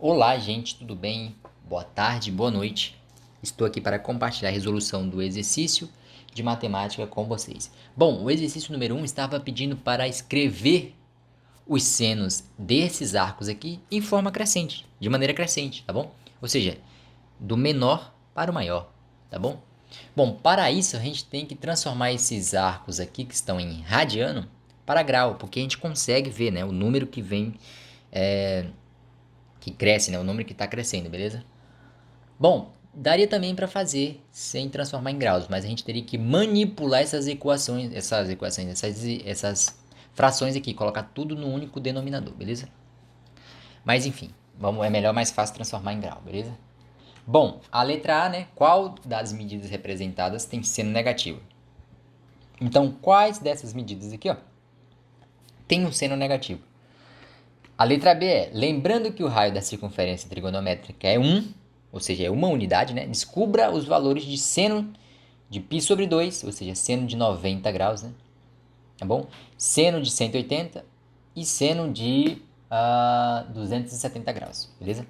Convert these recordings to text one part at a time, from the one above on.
Olá, gente, tudo bem? Boa tarde, boa noite. Estou aqui para compartilhar a resolução do exercício de matemática com vocês. Bom, o exercício número 1 estava pedindo para escrever os senos desses arcos aqui em forma crescente, de maneira crescente, tá bom? Ou seja, do menor para o maior, tá bom? Bom, para isso a gente tem que transformar esses arcos aqui que estão em radiano para grau, porque a gente consegue ver, né, o número que vem que cresce, né? O número que está crescendo, beleza? Bom, daria também para fazer sem transformar em graus, mas a gente teria que manipular essas frações aqui, colocar tudo no único denominador, beleza? Mas enfim, é melhor, mais fácil transformar em grau, beleza? Bom, a letra A, né? Qual das medidas representadas tem seno negativo? Então, quais dessas medidas aqui, ó, tem um seno negativo? A letra B é, lembrando que o raio da circunferência trigonométrica é 1, ou seja, é uma unidade, né? Descubra os valores de seno de π sobre 2, ou seja, seno de 90 graus, né? Tá bom? Seno de 180 e seno de 270 graus, beleza?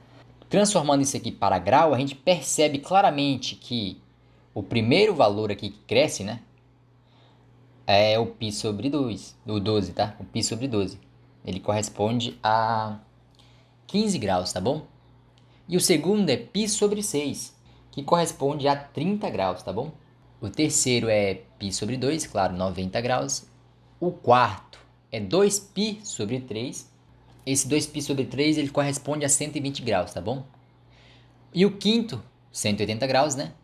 Transformando isso aqui para grau, a gente percebe claramente que o primeiro valor aqui que cresce, né? É o π sobre 2, o 12, tá? O π sobre 12. Ele corresponde a 15 graus, tá bom? E o segundo é π sobre 6, que corresponde a 30 graus, tá bom? O terceiro é π sobre 2, claro, 90 graus. O quarto é 2π sobre 3. Esse 2π sobre 3 ele corresponde a 120 graus, tá bom? E o quinto, 180 graus, né?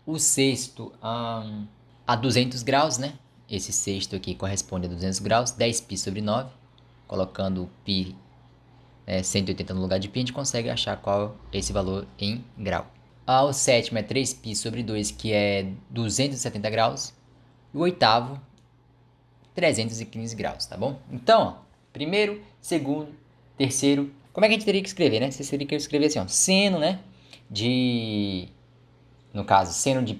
O sexto a 200 graus, né? Esse sexto aqui corresponde a 200 graus, 10π sobre 9. Colocando π 180 no lugar de π, a gente consegue achar qual é esse valor em grau. O sétimo é 3π sobre 2, que é 270 graus. E o oitavo, 315 graus, tá bom? Então, ó, primeiro, segundo, terceiro. Como é que a gente teria que escrever, né? Você teria que escrever assim, ó, seno, né? No caso, seno de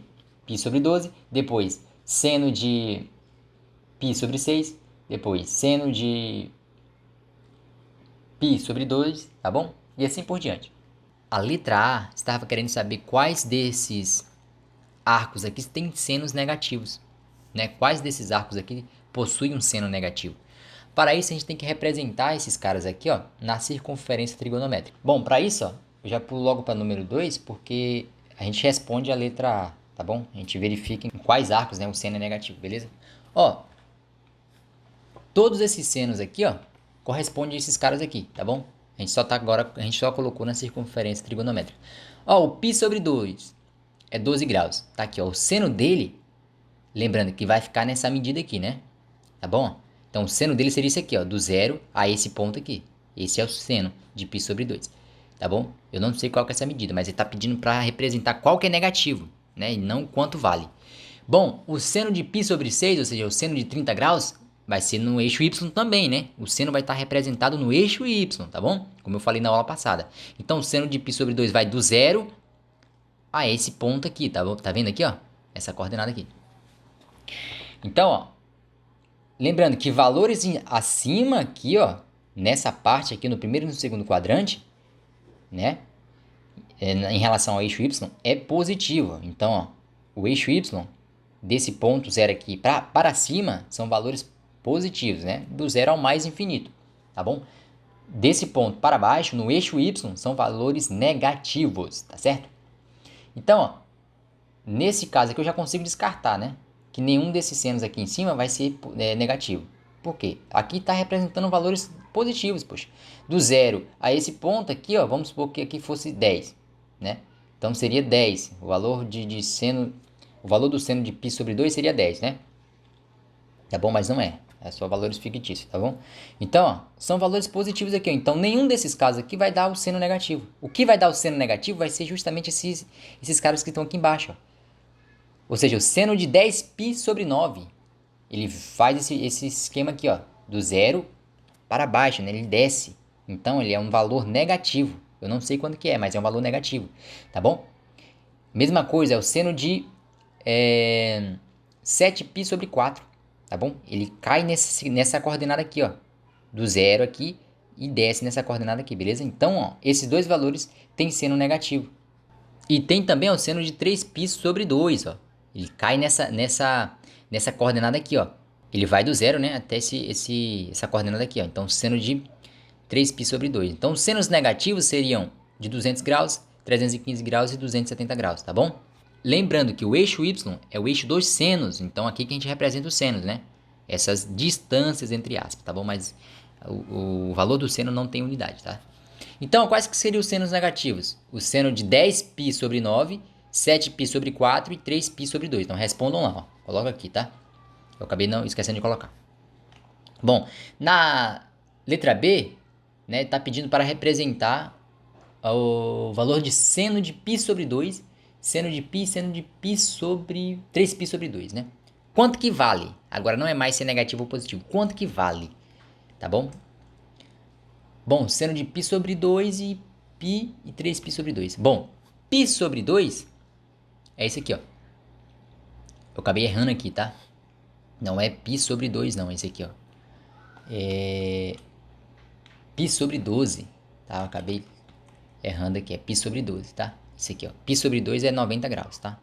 π sobre 12. Depois, seno de π sobre 6. Depois, seno de π sobre 2, tá bom? E assim por diante. A letra A estava querendo saber quais desses arcos aqui têm senos negativos, né? Quais desses arcos aqui possuem um seno negativo? Para isso, a gente tem que representar esses caras aqui, ó, na circunferência trigonométrica. Bom, para isso, ó, eu já pulo logo para o número 2, porque a gente responde a letra A, tá bom? A gente verifica em quais arcos, né, o seno é negativo, beleza? Ó, todos esses senos aqui, ó, correspondem a esses caras aqui, tá bom? A gente só colocou na circunferência trigonométrica. Ó, o π sobre 2 é 12 graus. Tá aqui, ó, o seno dele, lembrando que vai ficar nessa medida aqui, né? Tá bom? Então, o seno dele seria isso aqui, ó, do zero a esse ponto aqui. Esse é o seno de π sobre 2, tá bom? Eu não sei qual que é essa medida, mas ele está pedindo para representar qual que é negativo, né? E não quanto vale. Bom, o seno de π sobre 6, ou seja, o seno de 30 graus, vai ser no eixo y também, né? O seno vai estar representado no eixo y, tá bom? Como eu falei na aula passada. Então, o seno de π sobre 2 vai do zero a esse ponto aqui, tá bom? Tá vendo aqui, ó? Essa coordenada aqui. Então, ó, lembrando que valores acima aqui, ó, nessa parte aqui, no primeiro e no segundo quadrante, né, em relação ao eixo y, é positivo. Então, ó, o eixo y, desse ponto zero aqui para cima, são valores positivos, né, do zero ao mais infinito, tá bom? Desse ponto para baixo, no eixo y, são valores negativos, tá certo? Então, ó, nesse caso aqui eu já consigo descartar, né? Que nenhum desses senos aqui em cima vai ser negativo. Por quê? Aqui está representando valores positivos, poxa. Do zero a esse ponto aqui, ó, vamos supor que aqui fosse 10, né? Então seria 10. O valor de seno, o valor do seno de π sobre 2 seria 10, né? Tá bom? Mas não é. É só valores fictícios, tá bom? Então, ó, são valores positivos aqui, ó. Então, nenhum desses casos aqui vai dar o seno negativo. O que vai dar o seno negativo vai ser justamente esses caras que estão aqui embaixo, ó. Ou seja, o seno de 10π sobre 9, ele faz esse esquema aqui, ó, do zero para baixo, né? Ele desce. Então, ele é um valor negativo. Eu não sei quando que é, mas é um valor negativo, tá bom? Mesma coisa, é o seno de 7π sobre 4, tá bom? Ele cai nessa coordenada aqui, ó, do zero aqui e desce nessa coordenada aqui, beleza? Então, ó, esses dois valores têm seno negativo. E tem também o seno de 3π sobre 2, ó. Ele cai nessa coordenada aqui, ó. Ele vai do zero, né, até essa coordenada aqui, ó. Então, seno de 3π sobre 2. Então, os senos negativos seriam de 200 graus, 315 graus e 270 graus, tá bom? Lembrando que o eixo y é o eixo dos senos, então aqui que a gente representa os senos, né? Essas distâncias entre aspas, tá bom? Mas o valor do seno não tem unidade, tá? Então, quais que seriam os senos negativos? O seno de 10π sobre 9, 7π sobre 4 e 3π sobre 2. Então, respondam lá, ó. Coloca aqui, tá? Eu acabei não esquecendo de colocar. Bom, na letra B, né, tá pedindo para representar o valor de seno de π sobre 2, seno de π sobre 3π sobre 2, né? Quanto que vale? Agora não é mais ser negativo ou positivo. Quanto que vale? Tá bom? Bom, seno de π sobre 2 e π e 3π sobre 2. Bom, π sobre 2 é esse aqui, ó. Eu acabei errando aqui, tá? Não é π sobre 2, não. É esse aqui, ó. É π sobre 12, tá? Eu acabei errando aqui. É π sobre 12, tá? Esse aqui, ó. Π sobre 2 é 90 graus, tá?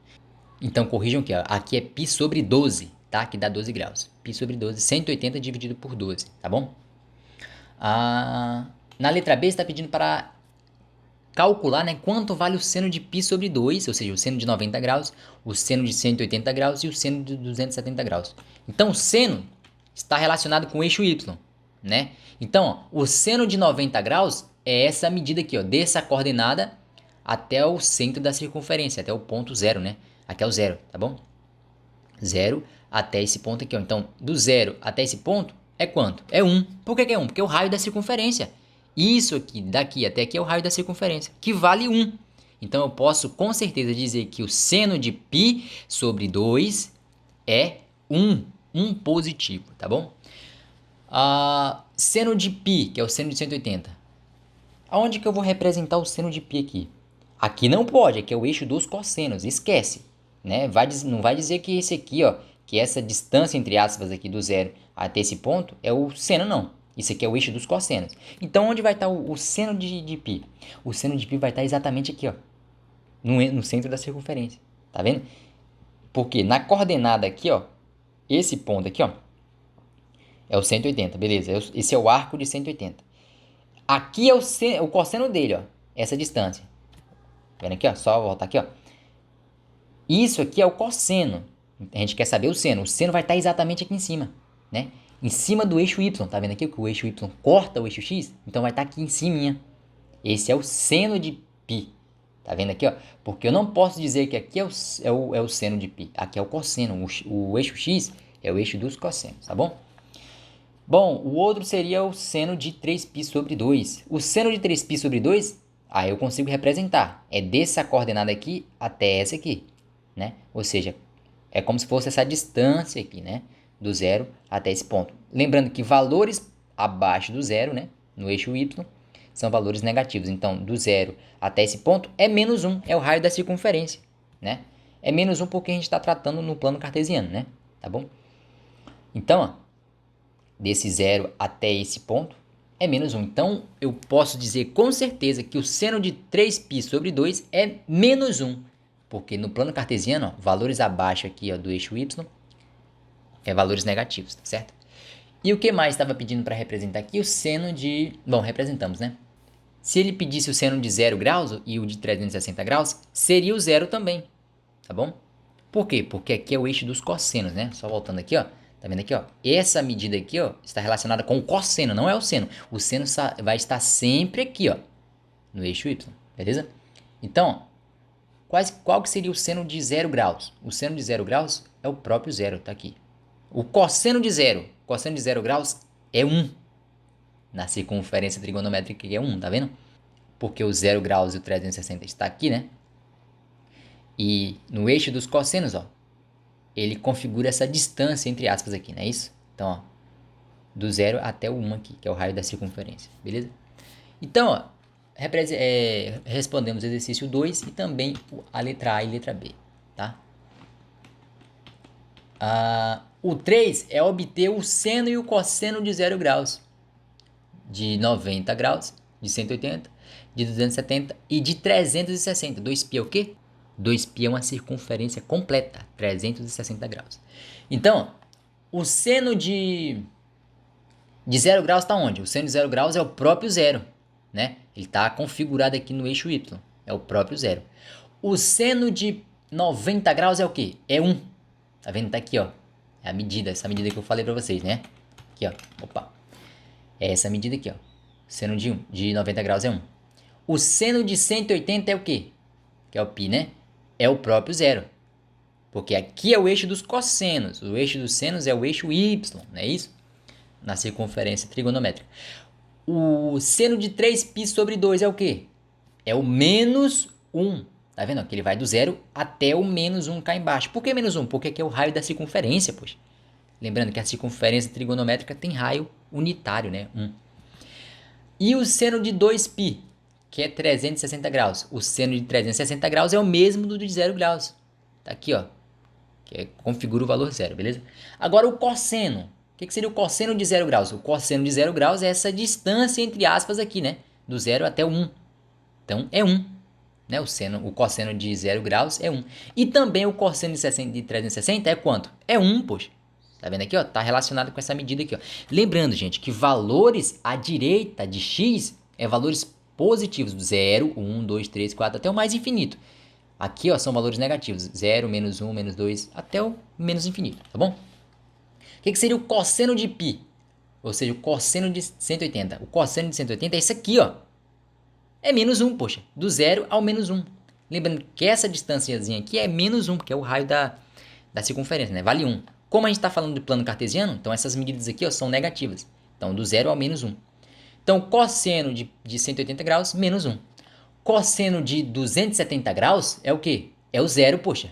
Então, corrijam aqui, ó. Aqui é π sobre 12, tá? Que dá 12 graus. Π sobre 12, 180 dividido por 12, tá bom? Na letra B, está pedindo para calcular, né, quanto vale o seno de π sobre 2, ou seja, o seno de 90 graus, o seno de 180 graus e o seno de 270 graus. Então, o seno está relacionado com o eixo y, né? Então, ó, o seno de 90 graus é essa medida aqui, ó, dessa coordenada até o centro da circunferência, até o ponto zero, né? Aqui é o zero, tá bom? Zero até esse ponto aqui, ó. Então, do zero até esse ponto é quanto? É 1. Por que é 1? Porque é o raio da circunferência. Isso aqui, daqui até aqui, é o raio da circunferência, que vale 1. Então, eu posso com certeza dizer que o seno de π sobre 2 é 1. 1 positivo, tá bom? Seno de π, que é o seno de 180. Aonde que eu vou representar o seno de π aqui? Aqui não pode, aqui é o eixo dos cossenos, esquece. Né? Não vai dizer que esse aqui, ó, que essa distância entre aspas aqui do zero até esse ponto é o seno, não. Isso aqui é o eixo dos cossenos. Então, onde vai estar o seno de π? O seno de π vai estar exatamente aqui, ó, no centro da circunferência. Tá vendo? Porque na coordenada aqui, ó, esse ponto aqui, ó, é o 180, beleza? Esse é o arco de 180. Aqui é o cosseno dele, ó, essa distância. Tá vendo aqui, ó? Só voltar aqui, ó. Isso aqui é o cosseno. A gente quer saber o seno. O seno vai estar exatamente aqui em cima, né? Em cima do eixo y. Tá vendo aqui que o eixo y corta o eixo x? Então vai estar aqui em cima. Esse é o seno de π. Tá vendo aqui, ó? Porque eu não posso dizer que aqui é o seno de π. Aqui é o cosseno. O eixo x é o eixo dos cossenos, tá bom? Bom, o outro seria o seno de 3π sobre 2. O seno de 3π sobre 2, eu consigo representar. É dessa coordenada aqui até essa aqui, né? Ou seja, é como se fosse essa distância aqui, né? Do zero até esse ponto. Lembrando que valores abaixo do zero, né? No eixo y, são valores negativos. Então, do zero até esse ponto é menos 1, é o raio da circunferência, né? É menos 1 porque a gente está tratando no plano cartesiano, né? Tá bom? Então, ó, desse zero até esse ponto é menos 1. Então, eu posso dizer com certeza que o seno de 3π sobre 2 é menos 1. Porque no plano cartesiano, ó, valores abaixo aqui, ó, do eixo y é valores negativos, tá certo? E o que mais estava pedindo para representar aqui? O seno de... Bom, representamos, né? Se ele pedisse o seno de 0 graus e o de 360 graus, seria o zero também, tá bom? Por quê? Porque aqui é o eixo dos cossenos, né? Só voltando aqui, ó. Tá vendo aqui, ó? Essa medida aqui, ó, está relacionada com o cosseno, não é o seno. O seno vai estar sempre aqui, ó, no eixo y, beleza? Então, ó, qual que seria o seno de 0 graus? O seno de 0 graus é o próprio zero, tá aqui. O cosseno de 0 graus é 1. Na circunferência trigonométrica que é 1, tá vendo? Porque o 0 graus e o 360 está aqui, né? E no eixo dos cossenos, ó, ele configura essa distância entre aspas aqui, não é isso? Então, ó, do 0 até o 1 aqui, que é o raio da circunferência, beleza? Então, ó, respondemos o exercício 2 e também a letra A e a letra B, tá? O 3 é obter o seno e o cosseno de 0 graus. de 90 graus, de 180, de 270 e de 360. 2π é o quê? 2π é uma circunferência completa, 360 graus. Então, o seno de 0 graus está onde? O seno de 0 graus é o próprio zero, né? Ele está configurado aqui no eixo Y, é o próprio zero. O seno de 90 graus é o quê? É 1. Tá vendo? Tá aqui, ó. É a medida, essa medida que eu falei pra vocês, né? Aqui, ó. Opa. É essa medida aqui, ó. Seno de 90 graus é 1. O seno de 180 é o quê? Que é o π, né? É o próprio zero. Porque aqui é o eixo dos cossenos. O eixo dos senos é o eixo Y, não é isso? Na circunferência trigonométrica. O seno de 3π sobre 2 é o quê? É o menos 1. Tá vendo? Que ele vai do zero até o menos 1 cá embaixo. Por que menos 1? Porque aqui é o raio da circunferência, poxa. Lembrando que a circunferência trigonométrica tem raio unitário, né? 1. E o seno de 2π, que é 360 graus. O seno de 360 graus é o mesmo do de 0 graus. Tá aqui, ó. Que configura o valor zero, beleza? Agora o cosseno. O que seria o cosseno de 0 graus? O cosseno de 0 graus é essa distância entre aspas aqui, né? Do 0 até o 1. Então é 1. Né? O cosseno de 0 graus é 1. E também o cosseno de 360 é quanto? É 1, poxa. Tá vendo aqui, ó? Tá relacionado com essa medida aqui, ó. Lembrando, gente, que valores à direita de x é valores positivos. 0, 1, 2, 3, 4, até o mais infinito. Aqui, ó, são valores negativos. 0, menos 1, menos 2, até o menos infinito, tá bom? O que seria o cosseno de π? Ou seja, o cosseno de 180. O cosseno de 180 é isso aqui, ó. É menos 1, poxa. Do 0 ao menos 1. Lembrando que essa distânciazinha aqui é menos 1, que é o raio da circunferência, né? Vale 1. Como a gente está falando de plano cartesiano, então essas medidas aqui, ó, são negativas. Então, do 0 ao menos 1. Então, cosseno de 180 graus, menos 1. Cosseno de 270 graus é o quê? É o zero, poxa.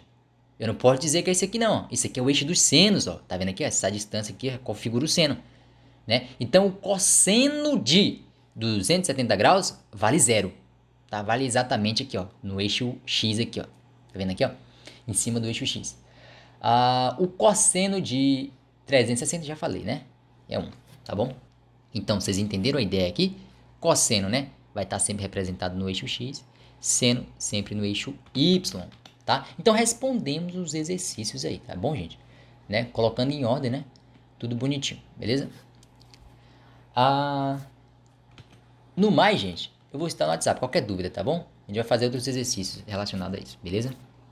Eu não posso dizer que é esse aqui não. Isso aqui é o eixo dos senos, ó. Tá vendo aqui? Essa distância aqui configura o seno, né? Então, o cosseno de 270 graus vale zero. Tá? Vale exatamente aqui, ó. No eixo X aqui, ó. Tá vendo aqui, ó? Em cima do eixo X. O cosseno de 360 já falei, né? É 1, tá bom? Então, vocês entenderam a ideia aqui? Cosseno, né? Vai estar sempre representado no eixo X. Seno sempre no eixo Y, tá? Então, respondemos os exercícios aí, tá bom, gente? Né? Colocando em ordem, né? Tudo bonitinho, beleza? No mais, gente, eu vou estar no WhatsApp. Qualquer dúvida, tá bom? A gente vai fazer outros exercícios relacionados a isso, beleza?